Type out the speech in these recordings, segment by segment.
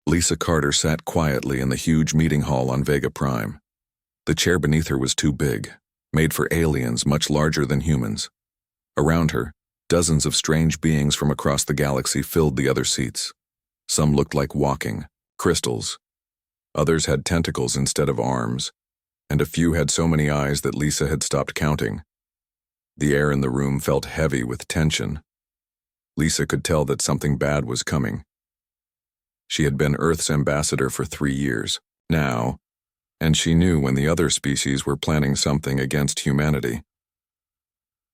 Lisa Carter sat quietly in the huge meeting hall on Vega Prime. The chair beneath her was too big, made for aliens much larger than humans. Around her, dozens of strange beings from across the galaxy filled the other seats. Some looked like walking crystals. Others had tentacles instead of arms, and a few had so many eyes that Lisa had stopped counting. The air in the room felt heavy with tension. Lisa could tell that something bad was coming. She had been Earth's ambassador for 3 years now, and she knew when the other species were planning something against humanity.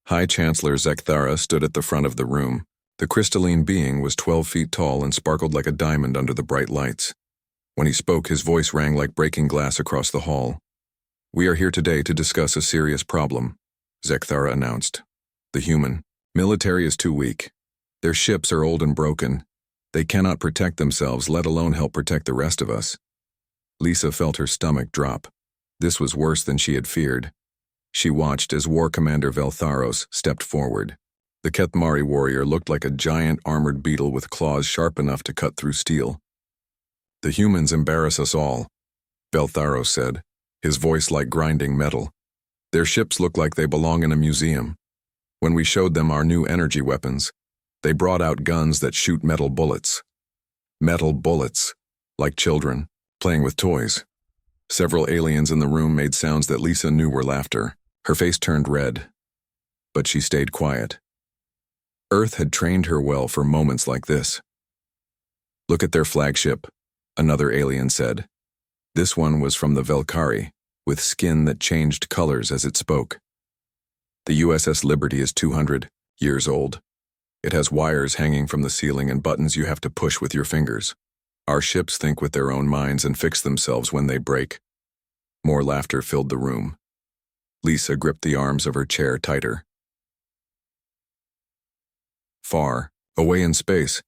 High Chancellor Zekthara stood at the front of the room. The crystalline being was 12 feet tall and sparkled like a diamond under the bright lights. When he spoke, his voice rang like breaking glass across the hall. "We are here today to discuss a serious problem," Zekthara announced. "The human military is too weak. Their ships are old and broken. They cannot protect themselves, let alone help protect the rest of us." Lisa felt her stomach drop. This was worse than she had feared. She watched as War Commander Veltharos stepped forward. The Kethmari warrior looked like a giant armored beetle with claws sharp enough to cut through steel. "The humans embarrass us all," Veltharos said, his voice like grinding metal. "Their ships look like they belong in a museum. When we showed them our new energy weapons, they brought out guns that shoot metal bullets. Metal bullets, like children, playing with toys." Several aliens in the room made sounds that Lisa knew were laughter. Her face turned red, but she stayed quiet. Earth had trained her well for moments like this. "Look at their flagship," another alien said. This one was from the Velkari, with skin that changed colors as it spoke. "The USS Liberty is 200 years old. It has wires hanging from the ceiling and buttons you have to push with your fingers. Our ships think with their own minds and fix themselves when they break." More laughter filled the room. Lisa gripped the arms of her chair tighter. Far, away in space,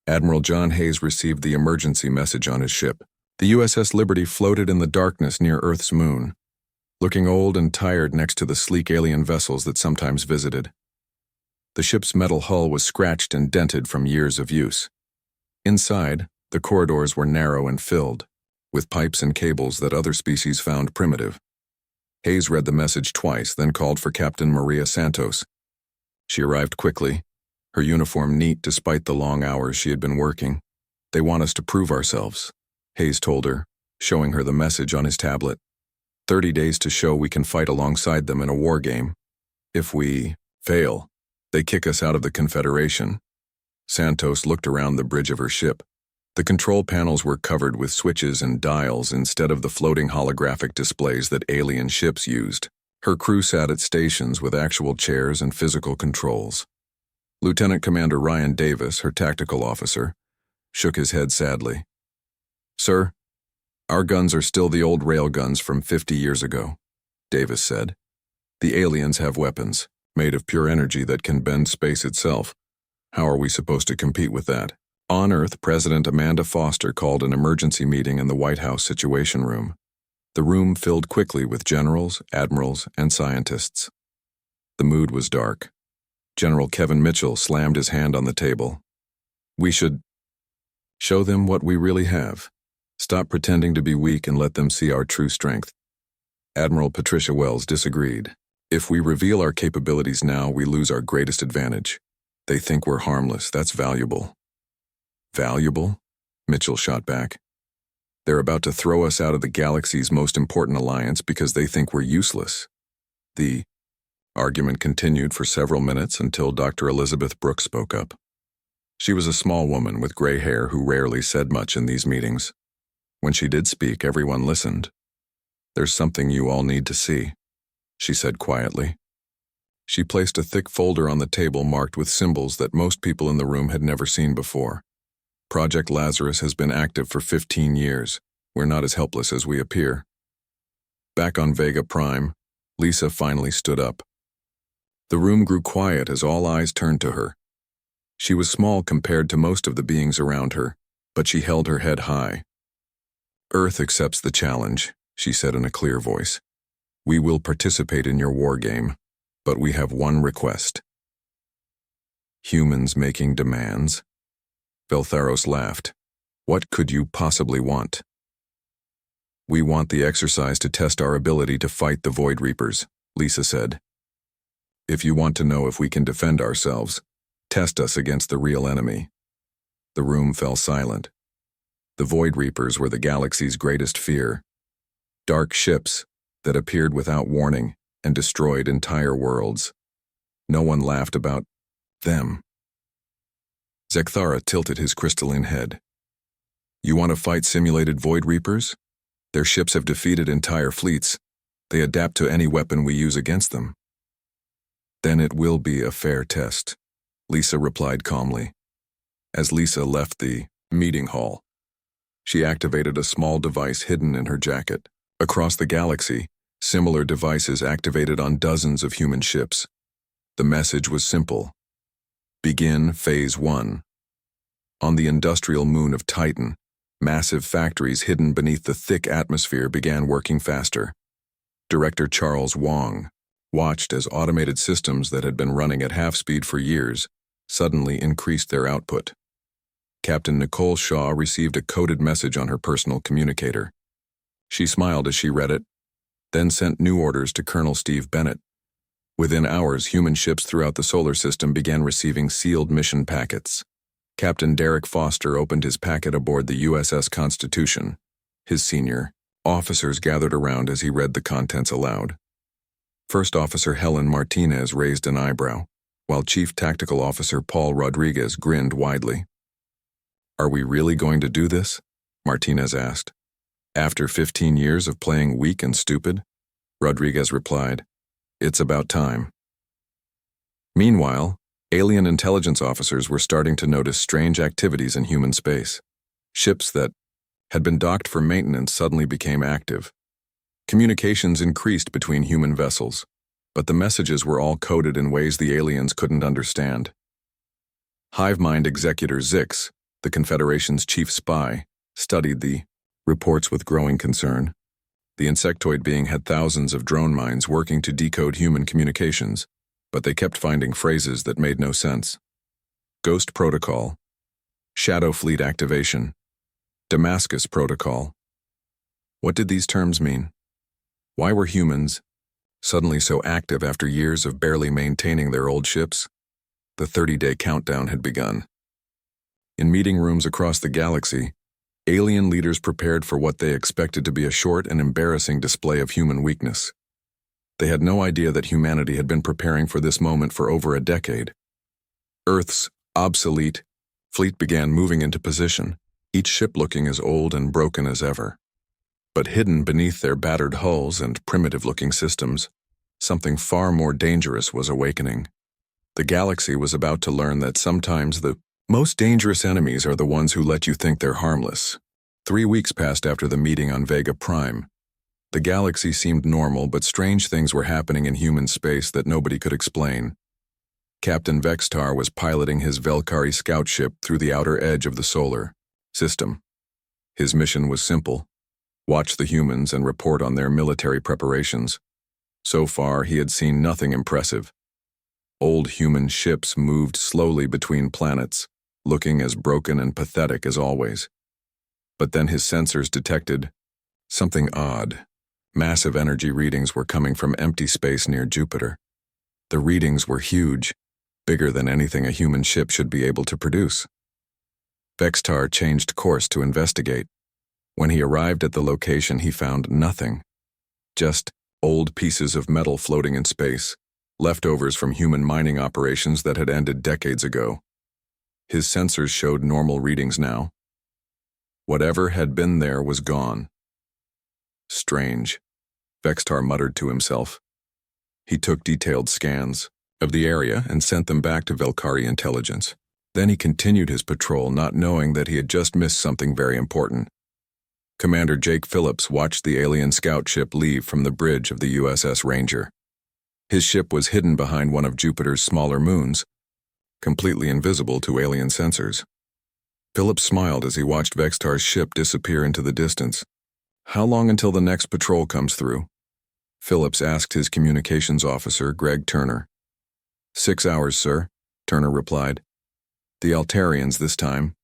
Admiral John Hayes received the emergency message on his ship. The USS Liberty floated in the darkness near Earth's moon, looking old and tired next to the sleek alien vessels that sometimes visited. The ship's metal hull was scratched and dented from years of use. Inside, the corridors were narrow and filled, with pipes and cables that other species found primitive. Hayes read the message twice, then called for Captain Maria Santos. She arrived quickly, her uniform neat despite the long hours she had been working. "They want us to prove ourselves," Hayes told her, showing her the message on his tablet. 30 days to show we can fight alongside them in a war game. If we fail, they kick us out of the Confederation." Santos looked around the bridge of her ship. The control panels were covered with switches and dials instead of the floating holographic displays that alien ships used. Her crew sat at stations with actual chairs and physical controls. Lieutenant Commander Ryan Davis, her tactical officer, shook his head sadly. "Sir, our guns are still the old rail guns from 50 years ago," Davis said. "The aliens have weapons, made of pure energy that can bend space itself. How are we supposed to compete with that?" On Earth, President Amanda Foster called an emergency meeting in the White House Situation Room. The room filled quickly with generals, admirals, and scientists. The mood was dark. General Kevin Mitchell slammed his hand on the table. "We should show them what we really have. Stop pretending to be weak and let them see our true strength." Admiral Patricia Wells disagreed. "If we reveal our capabilities now, we lose our greatest advantage. They think we're harmless. That's valuable." "Valuable?" Mitchell shot back. "They're about to throw us out of the galaxy's most important alliance because they think we're useless." The argument continued for several minutes until Dr. Elizabeth Brooks spoke up. She was a small woman with gray hair who rarely said much in these meetings. When she did speak, everyone listened. "There's something you all need to see," she said quietly. She placed a thick folder on the table marked with symbols that most people in the room had never seen before. "Project Lazarus has been active for 15 years. We're not as helpless as we appear." Back on Vega Prime, Lisa finally stood up. The room grew quiet as all eyes turned to her. She was small compared to most of the beings around her, but she held her head high. "Earth accepts the challenge," she said in a clear voice. "We will participate in your war game, but we have one request." "Humans making demands?" Veltharos laughed. What could you possibly want? We want the exercise to test our ability to fight the Void Reapers, Lisa said. If you want to know if we can defend ourselves, test us against the real enemy. The room fell silent. The Void Reapers were the galaxy's greatest fear. Dark ships that appeared without warning and destroyed entire worlds. No one laughed about them. Zekthara tilted his crystalline head. You want to fight simulated Void Reapers? Their ships have defeated entire fleets. They adapt to any weapon we use against them. Then it will be a fair test, Lisa replied calmly. As Lisa left the meeting hall, she activated a small device hidden in her jacket. Across the galaxy, similar devices activated on dozens of human ships. The message was simple. Begin Phase 1. On the industrial moon of Titan, massive factories hidden beneath the thick atmosphere began working faster. Director Charles Wong watched as automated systems that had been running at half speed for years suddenly increased their output. Captain Nicole Shaw received a coded message on her personal communicator. She smiled as she read it, then sent new orders to Colonel Steve Bennett. Within hours, human ships throughout the solar system began receiving sealed mission packets. Captain Derek Foster opened his packet aboard the USS Constitution. His senior officers gathered around as he read the contents aloud. First Officer Helen Martinez raised an eyebrow, while Chief Tactical Officer Paul Rodriguez grinned widely. Are we really going to do this? Martinez asked. After 15 years of playing weak and stupid? Rodriguez replied, It's about time. Meanwhile, alien intelligence officers were starting to notice strange activities in human space. Ships that had been docked for maintenance suddenly became active. Communications increased between human vessels, but the messages were all coded in ways the aliens couldn't understand. Hivemind Executor Zix, the Confederation's chief spy, studied the reports with growing concern. The insectoid being had thousands of drone minds working to decode human communications, but they kept finding phrases that made no sense. Ghost Protocol, Shadow Fleet Activation, Damascus Protocol. What did these terms mean? Why were humans suddenly so active after years of barely maintaining their old ships? The 30-day countdown had begun. In meeting rooms across the galaxy, alien leaders prepared for what they expected to be a short and embarrassing display of human weakness. They had no idea that humanity had been preparing for this moment for over a decade. Earth's Obsolete fleet began moving into position, each ship looking as old and broken as ever. But hidden beneath their battered hulls and primitive-looking systems, something far more dangerous was awakening. The galaxy was about to learn that sometimes the most dangerous enemies are the ones who let you think they're harmless. 3 weeks passed after the meeting on Vega Prime. The galaxy seemed normal, but strange things were happening in human space that nobody could explain. Captain Vextar was piloting his Velkari scout ship through the outer edge of the solar system. His mission was simple: watch the humans and report on their military preparations. So far, he had seen nothing impressive. Old human ships moved slowly between planets, looking as broken and pathetic as always. But then his sensors detected something odd. Massive energy readings were coming from empty space near Jupiter. The readings were huge, bigger than anything a human ship should be able to produce. Vextar changed course to investigate. When he arrived at the location, he found nothing. Just old pieces of metal floating in space, leftovers from human mining operations that had ended decades ago. His sensors showed normal readings now. Whatever had been there was gone. Strange, Vextar muttered to himself. He took detailed scans of the area and sent them back to Velkari intelligence. Then he continued his patrol, not knowing that he had just missed something very important. Commander Jake Phillips watched the alien scout ship leave from the bridge of the USS Ranger. His ship was hidden behind one of Jupiter's smaller moons, completely invisible to alien sensors. Phillips smiled as he watched Vextar's ship disappear into the distance. How long until the next patrol comes through? Phillips asked his communications officer, Greg Turner. 6 hours, sir, Turner replied. The Altarians this time.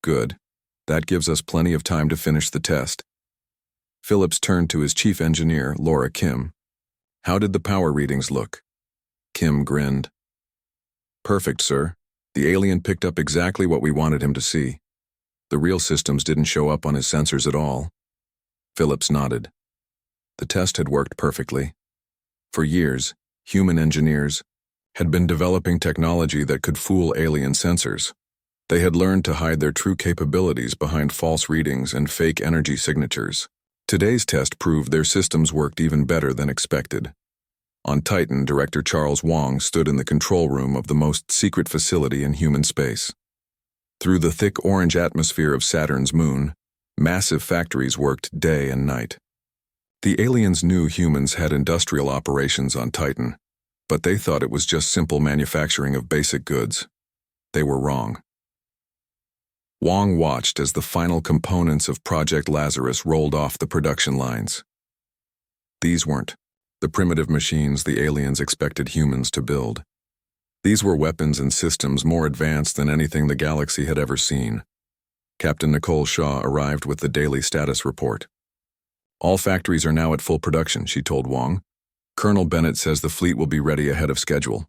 Good. That gives us plenty of time to finish the test. Phillips turned to his chief engineer, Laura Kim. How did the power readings look? Kim grinned. Perfect, sir. The alien picked up exactly what we wanted him to see. The real systems didn't show up on his sensors at all. Phillips nodded. The test had worked perfectly. For years, human engineers had been developing technology that could fool alien sensors. They had learned to hide their true capabilities behind false readings and fake energy signatures. Today's test proved their systems worked even better than expected. On Titan, Director Charles Wang stood in the control room of the most secret facility in human space. Through the thick orange atmosphere of Saturn's moon, massive factories worked day and night. The aliens knew humans had industrial operations on Titan, but they thought it was just simple manufacturing of basic goods. They were wrong. Wang watched as the final components of Project Lazarus rolled off the production lines. These weren't the primitive machines the aliens expected humans to build. These were weapons and systems more advanced than anything the galaxy had ever seen. Captain Nicole Shaw arrived with the daily status report. All factories are now at full production, she told Wang. Colonel Bennett says the fleet will be ready ahead of schedule.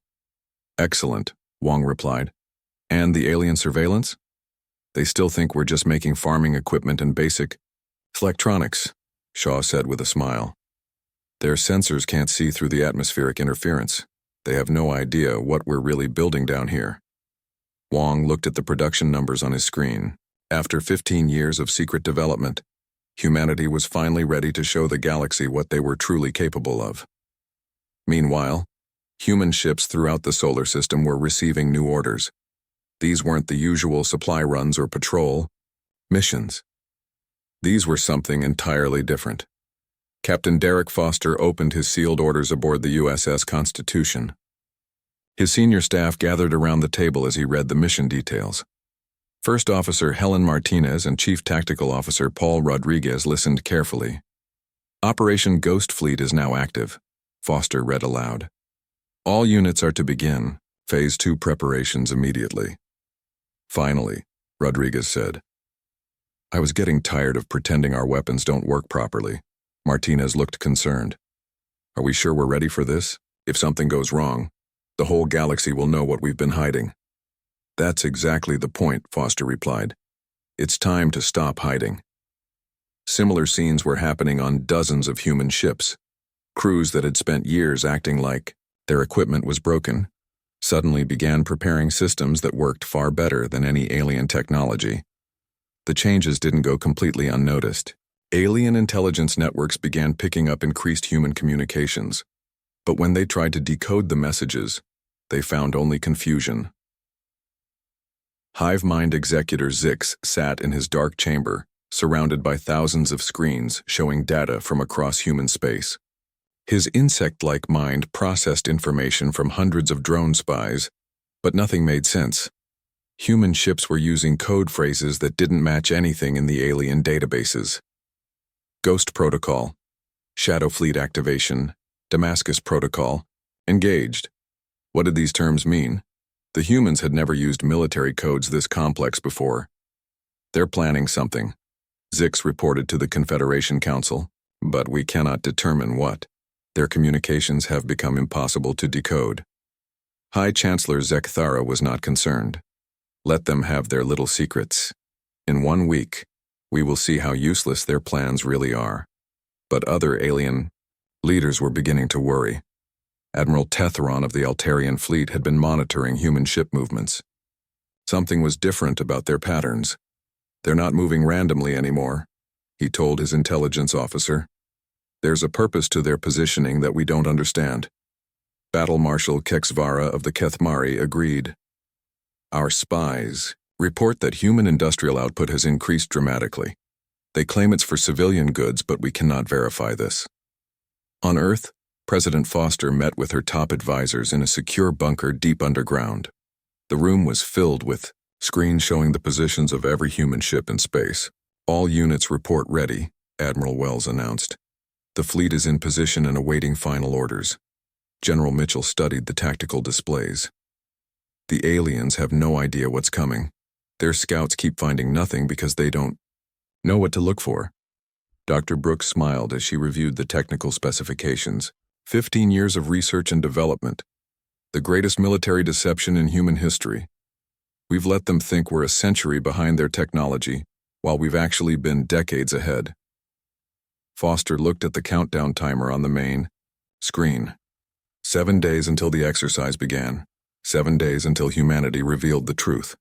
Excellent, Wang replied. And the alien surveillance? They still think we're just making farming equipment and basic electronics, Shaw said with a smile. Their sensors can't see through the atmospheric interference. They have no idea what we're really building down here. Wang looked at the production numbers on his screen. After 15 years of secret development, humanity was finally ready to show the galaxy what they were truly capable of. Meanwhile, human ships throughout the solar system were receiving new orders. These weren't the usual supply runs or patrol missions. These were something entirely different. Captain Derek Foster opened his sealed orders aboard the USS Constitution. His senior staff gathered around the table as he read the mission details. First Officer Helen Martinez and Chief Tactical Officer Paul Rodriguez listened carefully. Operation Ghost Fleet is now active, Foster read aloud. All units are to begin Phase 2 preparations immediately. Finally, Rodriguez said. I was getting tired of pretending our weapons don't work properly. Martinez looked concerned. Are we sure we're ready for this? If something goes wrong, the whole galaxy will know what we've been hiding. That's exactly the point, Foster replied. It's time to stop hiding. Similar scenes were happening on dozens of human ships. Crews that had spent years acting like their equipment was broken suddenly began preparing systems that worked far better than any alien technology. The changes didn't go completely unnoticed. Alien intelligence networks began picking up increased human communications. But when they tried to decode the messages, they found only confusion. Hive mind executor Zix sat in his dark chamber, surrounded by thousands of screens showing data from across human space. His insect-like mind processed information from hundreds of drone spies, but nothing made sense. Human ships were using code phrases that didn't match anything in the alien databases. Ghost Protocol, Shadow Fleet Activation, Damascus Protocol, Engaged. What did these terms mean? The humans had never used military codes this complex before. They're planning something, Zix reported to the Confederation Council, but we cannot determine what. Their communications have become impossible to decode. High Chancellor Zekthara was not concerned. Let them have their little secrets. In 1 week, we will see how useless their plans really are. But other alien leaders were beginning to worry. Admiral Tetheron of the Altarian fleet had been monitoring human ship movements. Something was different about their patterns. They're not moving randomly anymore, he told his intelligence officer. There's a purpose to their positioning that we don't understand. Battle Marshal Kexvara of the Kethmari agreed. Our spies report that human industrial output has increased dramatically. They claim it's for civilian goods, but we cannot verify this. On Earth, President Foster met with her top advisors in a secure bunker deep underground. The room was filled with screens showing the positions of every human ship in space. All units report ready, Admiral Wells announced. The fleet is in position and awaiting final orders. General Mitchell studied the tactical displays. The aliens have no idea what's coming. Their scouts keep finding nothing because they don't know what to look for. Dr. Brooks smiled as she reviewed the technical specifications. 15 years of research and development. The greatest military deception in human history. We've let them think we're a century behind their technology, while we've actually been decades ahead. Foster looked at the countdown timer on the main screen. 7 days until the exercise began. 7 days until humanity revealed the truth.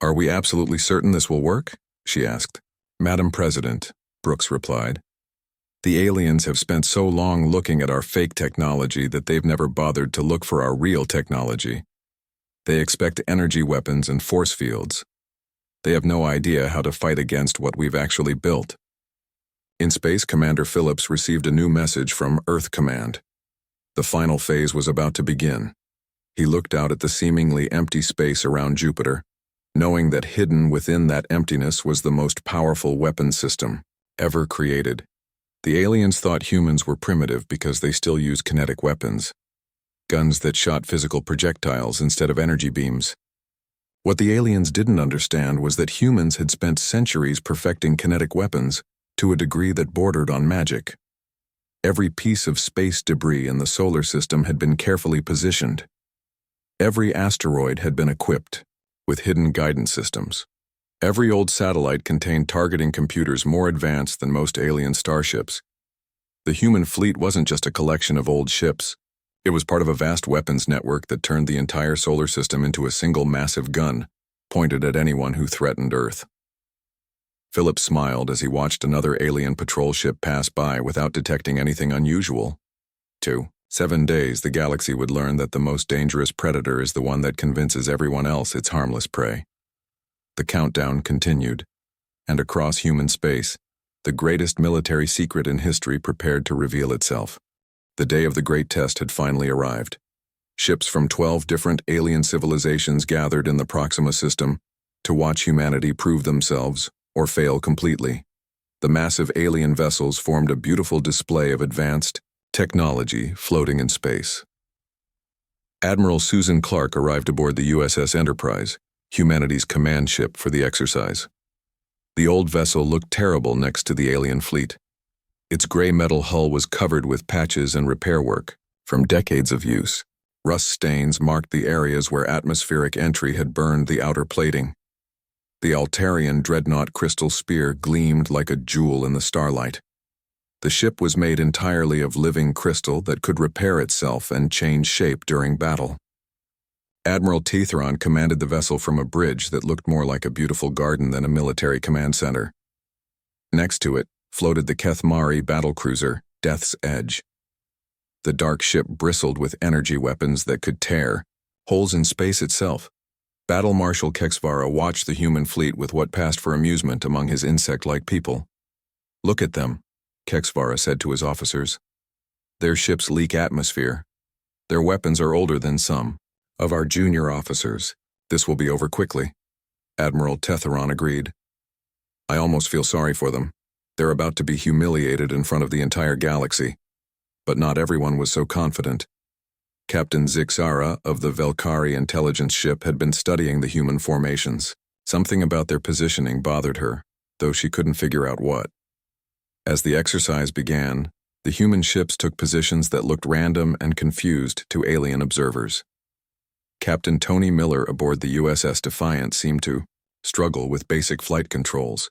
Are we absolutely certain this will work? She asked. Madam President, Brooks replied. The aliens have spent so long looking at our fake technology that they've never bothered to look for our real technology. They expect energy weapons and force fields. They have no idea how to fight against what we've actually built. In space, Commander Phillips received a new message from Earth Command. The final phase was about to begin. He looked out at the seemingly empty space around Jupiter, knowing that hidden within that emptiness was the most powerful weapon system ever created. The aliens thought humans were primitive because they still used kinetic weapons, guns that shot physical projectiles instead of energy beams. What the aliens didn't understand was that humans had spent centuries perfecting kinetic weapons to a degree that bordered on magic. Every piece of space debris in the solar system had been carefully positioned. Every asteroid had been equipped with hidden guidance systems. Every old satellite contained targeting computers more advanced than most alien starships. The human fleet wasn't just a collection of old ships. It was part of a vast weapons network that turned the entire solar system into a single massive gun, pointed at anyone who threatened Earth. Philip smiled as he watched another alien patrol ship pass by without detecting anything unusual. 7 days, the galaxy would learn that the most dangerous predator is the one that convinces everyone else it's harmless prey. The countdown continued, and across human space, the greatest military secret in history prepared to reveal itself. The day of the great test had finally arrived. Ships from 12 different alien civilizations gathered in the Proxima system to watch humanity prove themselves or fail completely. The massive alien vessels formed a beautiful display of advanced technology floating in space. Admiral Susan Clark arrived aboard the USS Enterprise, humanity's command ship for the exercise. The old vessel looked terrible next to the alien fleet. Its gray metal hull was covered with patches and repair work from decades of use. Rust stains marked the areas where atmospheric entry had burned the outer plating. The Altarian dreadnought crystal spear gleamed like a jewel in the starlight. The ship was made entirely of living crystal that could repair itself and change shape during battle. Admiral Tetheron commanded the vessel from a bridge that looked more like a beautiful garden than a military command center. Next to it floated the Kethmari battlecruiser, Death's Edge. The dark ship bristled with energy weapons that could tear holes in space itself. Battle Marshal Kexvara watched the human fleet with what passed for amusement among his insect-like people. "Look at them," Kexvara said to his officers. "Their ships leak atmosphere. Their weapons are older than some of our junior officers. This will be over quickly." Admiral Tetheron agreed. "I almost feel sorry for them. They're about to be humiliated in front of the entire galaxy." But not everyone was so confident. Captain Zixara of the Velkari intelligence ship had been studying the human formations. Something about their positioning bothered her, though she couldn't figure out what. As the exercise began, the human ships took positions that looked random and confused to alien observers. Captain Tony Miller aboard the USS Defiant seemed to struggle with basic flight controls.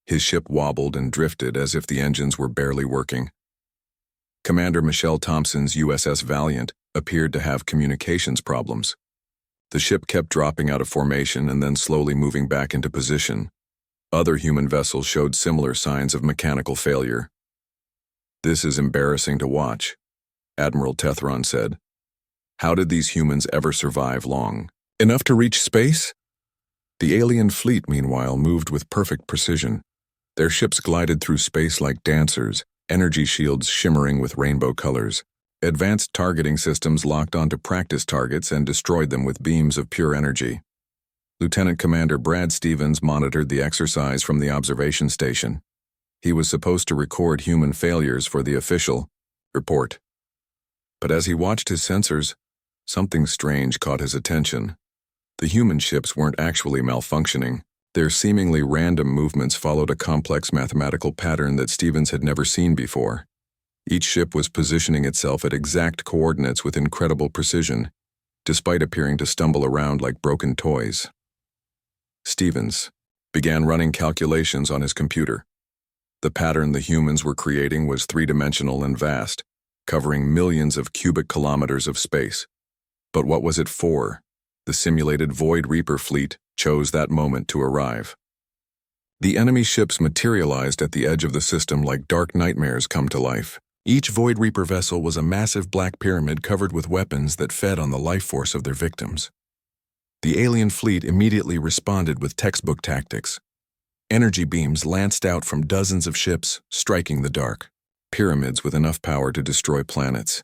His ship wobbled and drifted as if the engines were barely working. Commander Michelle Thompson's USS Valiant appeared to have communications problems. The ship kept dropping out of formation and then slowly moving back into position. Other human vessels showed similar signs of mechanical failure. "This is embarrassing to watch," Admiral Tetheron said. "How did these humans ever survive long enough to reach space?" The alien fleet, meanwhile, moved with perfect precision. Their ships glided through space like dancers, energy shields shimmering with rainbow colors. Advanced targeting systems locked onto practice targets and destroyed them with beams of pure energy. Lieutenant Commander Brad Stevens monitored the exercise from the observation station. He was supposed to record human failures for the official report. But as he watched his sensors, something strange caught his attention. The human ships weren't actually malfunctioning. Their seemingly random movements followed a complex mathematical pattern that Stevens had never seen before. Each ship was positioning itself at exact coordinates with incredible precision, despite appearing to stumble around like broken toys. Stevens began running calculations on his computer. The pattern the humans were creating was three-dimensional and vast, covering millions of cubic kilometers of space. But what was it for? The simulated Void Reaper fleet chose that moment to arrive. The enemy ships materialized at the edge of the system like dark nightmares come to life. Each Void Reaper vessel was a massive black pyramid covered with weapons that fed on the life force of their victims. The alien fleet immediately responded with textbook tactics. Energy beams lanced out from dozens of ships, striking the dark. Pyramids with enough power to destroy planets.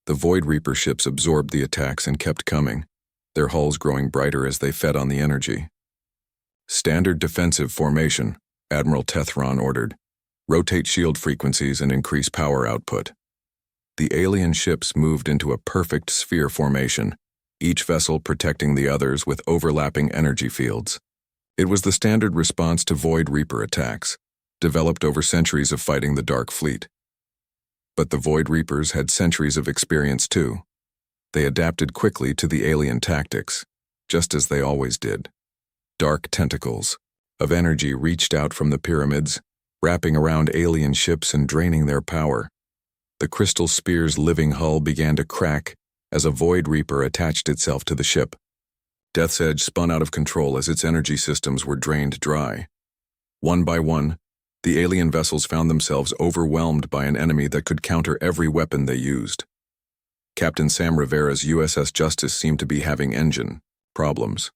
The Void Reaper ships absorbed the attacks and kept coming, their hulls growing brighter as they fed on the energy. Standard defensive formation, Admiral Tethron ordered. Rotate shield frequencies and increase power output. The alien ships moved into a perfect sphere formation, each vessel protecting the others with overlapping energy fields. It was the standard response to Void Reaper attacks, developed over centuries of fighting the Dark Fleet. But the Void Reapers had centuries of experience too. They adapted quickly to the alien tactics, just as they always did. Dark tentacles of energy reached out from the pyramids, wrapping around alien ships and draining their power. The crystal spear's living hull began to crack as a Void Reaper attached itself to the ship. Death's Edge spun out of control as its energy systems were drained dry. One by one, the alien vessels found themselves overwhelmed by an enemy that could counter every weapon they used. Captain Sam Rivera's USS Justice seemed to be having engine problems.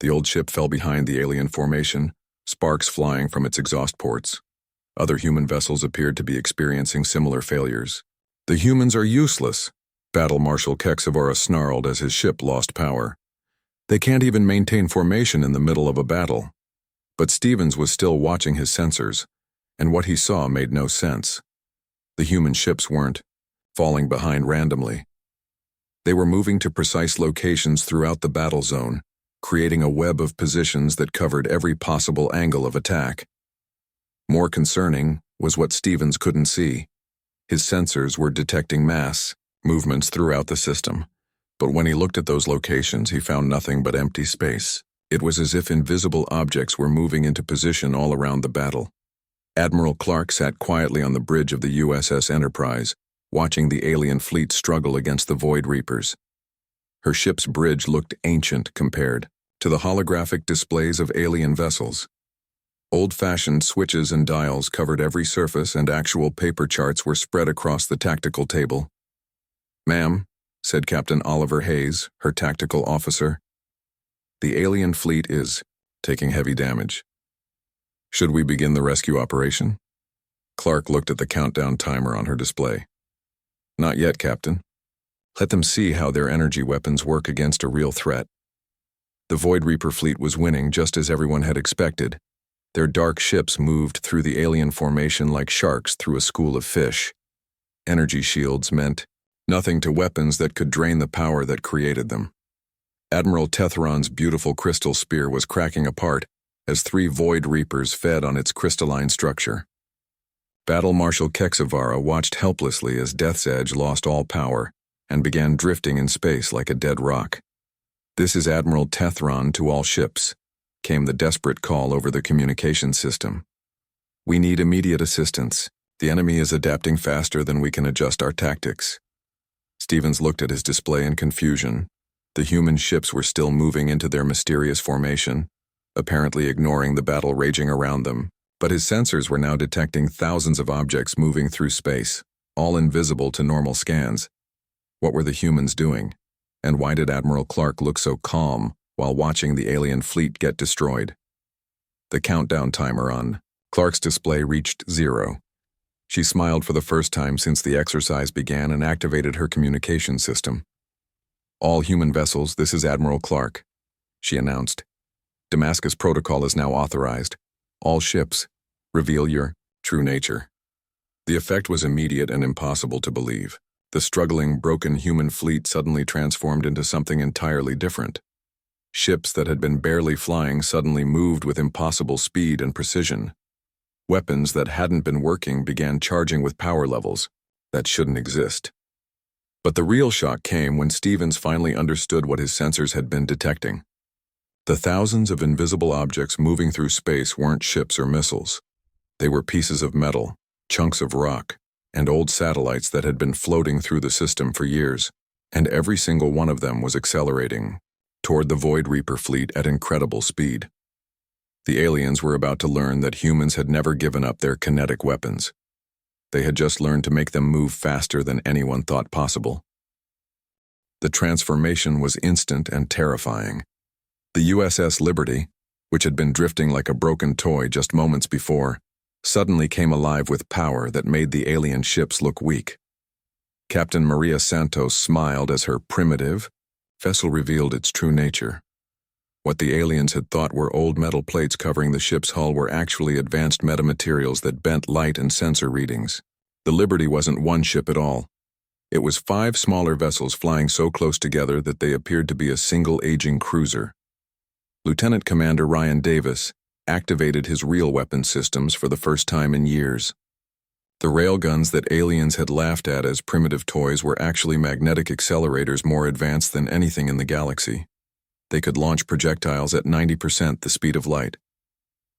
The old ship fell behind the alien formation, sparks flying from its exhaust ports. Other human vessels appeared to be experiencing similar failures. "The humans are useless," Battle Marshal Kexavara snarled as his ship lost power. "They can't even maintain formation in the middle of a battle." But Stevens was still watching his sensors, and what he saw made no sense. The human ships weren't falling behind randomly. They were moving to precise locations throughout the battle zone, creating a web of positions that covered every possible angle of attack. More concerning was what Stevens couldn't see. His sensors were detecting mass movements throughout the system, but when he looked at those locations, he found nothing but empty space. It was as if invisible objects were moving into position all around the battle. Admiral Clark sat quietly on the bridge of the USS Enterprise, watching the alien fleet struggle against the Void Reapers. Her ship's bridge looked ancient compared to the holographic displays of alien vessels. Old-fashioned switches and dials covered every surface, and actual paper charts were spread across the tactical table. "Ma'am," said Captain Oliver Hayes, her tactical officer, "the alien fleet is taking heavy damage. Should we begin the rescue operation?" Clark looked at the countdown timer on her display. "Not yet, Captain. Let them see how their energy weapons work against a real threat." The Void Reaper fleet was winning just as everyone had expected. Their dark ships moved through the alien formation like sharks through a school of fish. Energy shields meant nothing to weapons that could drain the power that created them. Admiral Tethron's beautiful crystal spear was cracking apart as 3 Void Reapers fed on its crystalline structure. Battle Marshal Kexavara watched helplessly as Death's Edge lost all power and began drifting in space like a dead rock. "This is Admiral Tethron to all ships," came the desperate call over the communication system. "We need immediate assistance. The enemy is adapting faster than we can adjust our tactics." Stevens looked at his display in confusion. The human ships were still moving into their mysterious formation, apparently ignoring the battle raging around them, but his sensors were now detecting thousands of objects moving through space, all invisible to normal scans. What were the humans doing? And why did Admiral Clark look so calm while watching the alien fleet get destroyed? The countdown timer on Clark's display reached 0. She smiled for the first time since the exercise began and activated her communication system. "All human vessels, this is Admiral Clark," she announced. "Damascus Protocol is now authorized. All ships, reveal your true nature." The effect was immediate and impossible to believe. The struggling, broken human fleet suddenly transformed into something entirely different. Ships that had been barely flying suddenly moved with impossible speed and precision. Weapons that hadn't been working began charging with power levels that shouldn't exist. But the real shock came when Stevens finally understood what his sensors had been detecting. The thousands of invisible objects moving through space weren't ships or missiles. They were pieces of metal, chunks of rock, and old satellites that had been floating through the system for years, and every single one of them was accelerating toward the Void Reaper fleet at incredible speed. The aliens were about to learn that humans had never given up their kinetic weapons. They had just learned to make them move faster than anyone thought possible. The transformation was instant and terrifying. The USS Liberty, which had been drifting like a broken toy just moments before, suddenly came alive with power that made the alien ships look weak. Captain Maria Santos smiled as her primitive vessel revealed its true nature. What the aliens had thought were old metal plates covering the ship's hull were actually advanced metamaterials that bent light and sensor readings. The Liberty wasn't one ship at all. It was 5 smaller vessels flying so close together that they appeared to be a single aging cruiser. Lieutenant Commander Ryan Davis activated his real weapon systems for the first time in years. The railguns that aliens had laughed at as primitive toys were actually magnetic accelerators more advanced than anything in the galaxy. They could launch projectiles at 90% the speed of light.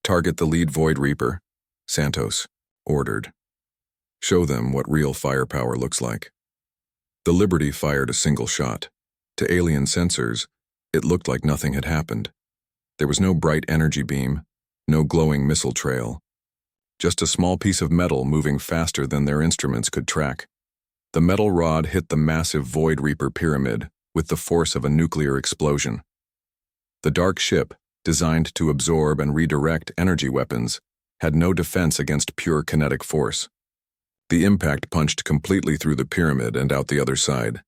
"Target the lead Void Reaper," Santos ordered. "Show them what real firepower looks like." The Liberty fired a single shot. To alien sensors, it looked like nothing had happened. There was no bright energy beam, no glowing missile trail. Just a small piece of metal moving faster than their instruments could track. The metal rod hit the massive Void Reaper pyramid with the force of a nuclear explosion. The dark ship, designed to absorb and redirect energy weapons, had no defense against pure kinetic force. The impact punched completely through the pyramid and out the other side,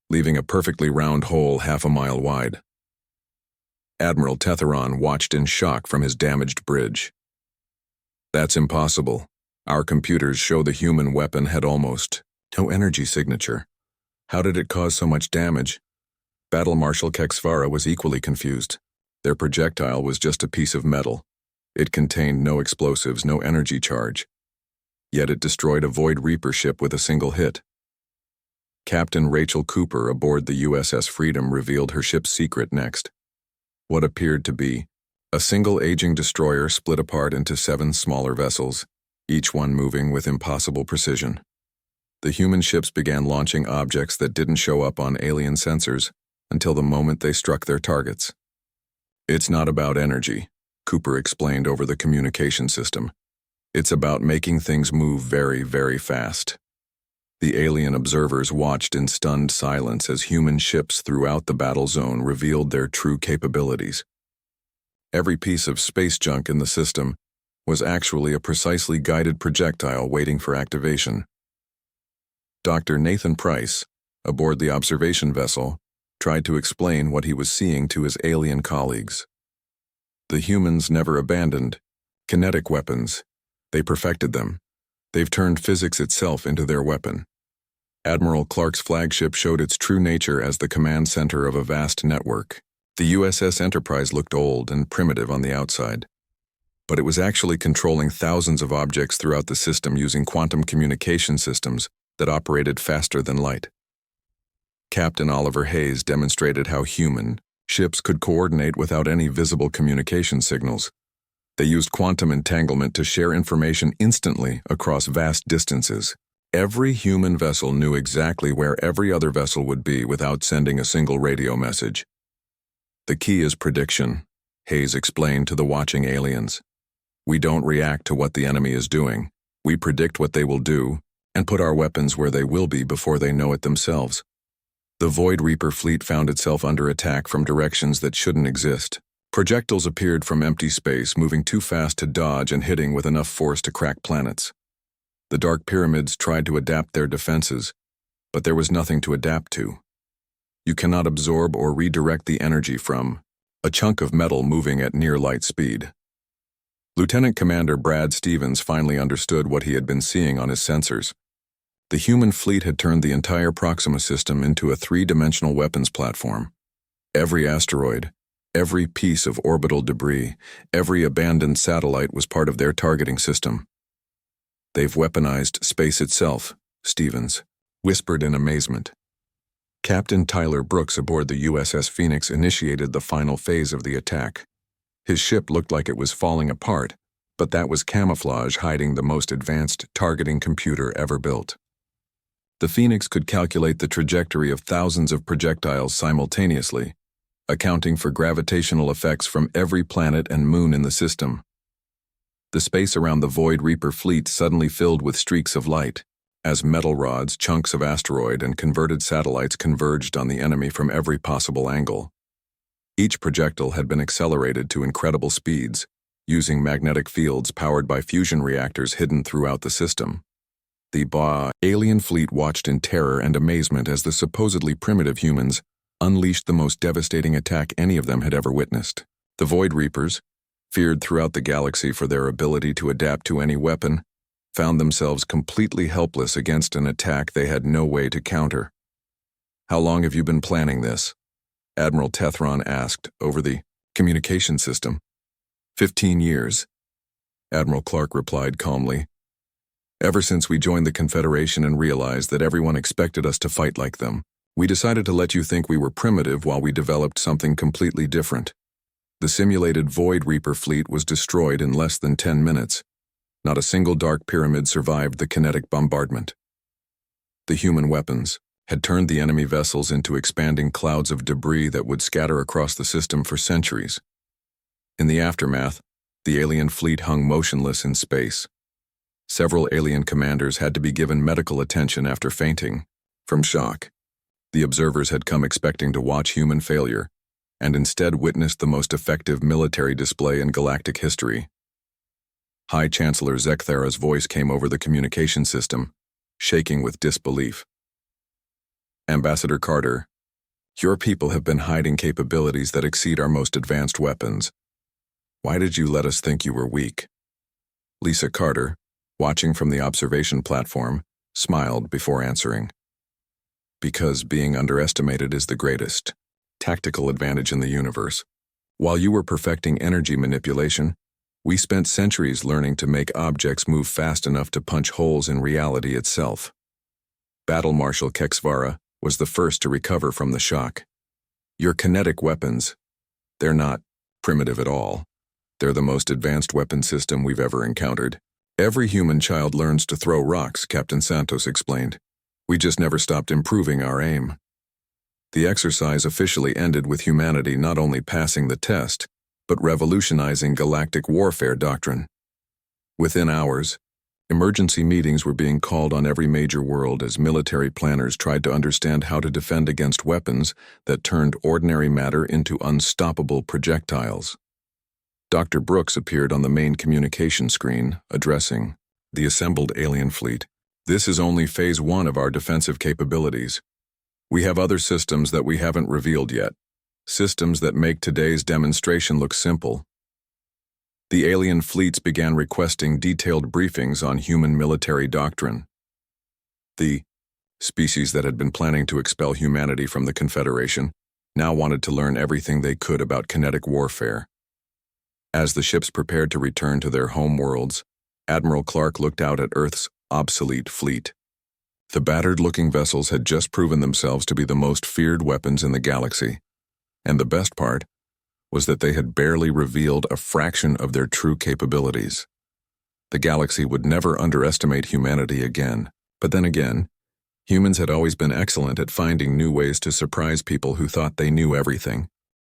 leaving a perfectly round hole half a mile wide. Admiral Tetheron watched in shock from his damaged bridge. "That's impossible. Our computers show the human weapon had almost no energy signature. How did it cause so much damage?" Battle Marshal Kexvara was equally confused. Their projectile was just a piece of metal. It contained no explosives, no energy charge. Yet it destroyed a Void Reaper ship with a single hit. Captain Rachel Cooper aboard the USS Freedom revealed her ship's secret next. What appeared to be a single aging destroyer split apart into 7 smaller vessels, each one moving with impossible precision. The human ships began launching objects that didn't show up on alien sensors until the moment they struck their targets. "It's not about energy," Cooper explained over the communication system. "It's about making things move very, very fast." The alien observers watched in stunned silence as human ships throughout the battle zone revealed their true capabilities. Every piece of space junk in the system was actually a precisely guided projectile waiting for activation. Dr. Nathan Price, aboard the observation vessel, tried to explain what he was seeing to his alien colleagues. The humans never abandoned kinetic weapons. They perfected them. They've turned physics itself into their weapon. Admiral Clark's flagship showed its true nature as the command center of a vast network. The USS Enterprise looked old and primitive on the outside, but it was actually controlling thousands of objects throughout the system using quantum communication systems that operated faster than light. Captain Oliver Hayes demonstrated how human ships could coordinate without any visible communication signals. They used quantum entanglement to share information instantly across vast distances. Every human vessel knew exactly where every other vessel would be without sending a single radio message. "The key is prediction," Hayes explained to the watching aliens. "We don't react to what the enemy is doing. We predict what they will do and put our weapons where they will be before they know it themselves." The Void Reaper fleet found itself under attack from directions that shouldn't exist. Projectiles appeared from empty space, moving too fast to dodge and hitting with enough force to crack planets. The Dark Pyramids tried to adapt their defenses, but there was nothing to adapt to. You cannot absorb or redirect the energy from a chunk of metal moving at near light speed. Lieutenant Commander Brad Stevens finally understood what he had been seeing on his sensors. The human fleet had turned the entire Proxima system into a 3-dimensional weapons platform. Every asteroid, Every piece of orbital debris, every abandoned satellite was part of their targeting system. "They've weaponized space itself," Stevens whispered in amazement. Captain Tyler Brooks aboard the USS Phoenix initiated the final phase of the attack. His ship looked like it was falling apart, but that was camouflage hiding the most advanced targeting computer ever built. The Phoenix could calculate the trajectory of thousands of projectiles simultaneously, accounting for gravitational effects from every planet and moon in the system. The space around the Void Reaper fleet suddenly filled with streaks of light, as metal rods, chunks of asteroid, and converted satellites converged on the enemy from every possible angle. Each projectile had been accelerated to incredible speeds, using magnetic fields powered by fusion reactors hidden throughout the system. The alien fleet watched in terror and amazement as the supposedly primitive humans unleashed the most devastating attack any of them had ever witnessed. The Void Reapers, feared throughout the galaxy for their ability to adapt to any weapon, found themselves completely helpless against an attack they had no way to counter. "How long have you been planning this?" Admiral Tethron asked over the communication system. 15 years, Admiral Clark replied calmly. "Ever since we joined the Confederation and realized that everyone expected us to fight like them, we decided to let you think we were primitive while we developed something completely different. The simulated Void Reaper fleet was destroyed in less than 10 minutes. Not a single dark pyramid survived the kinetic bombardment. The human weapons had turned the enemy vessels into expanding clouds of debris that would scatter across the system for centuries. In the aftermath, the alien fleet hung motionless in space. Several alien commanders had to be given medical attention after fainting from shock. The observers had come expecting to watch human failure, and instead witnessed the most effective military display in galactic history. High Chancellor Zekthara's voice came over the communication system, shaking with disbelief. "Ambassador Carter, your people have been hiding capabilities that exceed our most advanced weapons. Why did you let us think you were weak?" Lisa Carter, watching from the observation platform, smiled before answering. "Because being underestimated is the greatest tactical advantage in the universe. While you were perfecting energy manipulation, we spent centuries learning to make objects move fast enough to punch holes in reality itself." Battle Marshal Kexvara was the first to recover from the shock. "Your kinetic weapons, they're not primitive at all. They're the most advanced weapon system we've ever encountered. Every human child learns to throw rocks," Captain Santos explained. "We just never stopped improving our aim." The exercise officially ended with humanity not only passing the test, but revolutionizing galactic warfare doctrine. Within hours, emergency meetings were being called on every major world as military planners tried to understand how to defend against weapons that turned ordinary matter into unstoppable projectiles. Dr. Brooks appeared on the main communication screen, addressing the assembled alien fleet. "This is only phase 1 of our defensive capabilities. We have other systems that we haven't revealed yet, systems that make today's demonstration look simple." The alien fleets began requesting detailed briefings on human military doctrine. The species that had been planning to expel humanity from the Confederation now wanted to learn everything they could about kinetic warfare. As the ships prepared to return to their home worlds, Admiral Clark looked out at Earth's obsolete fleet. The battered-looking vessels had just proven themselves to be the most feared weapons in the galaxy, and the best part was that they had barely revealed a fraction of their true capabilities. The galaxy would never underestimate humanity again, but then again, humans had always been excellent at finding new ways to surprise people who thought they knew everything.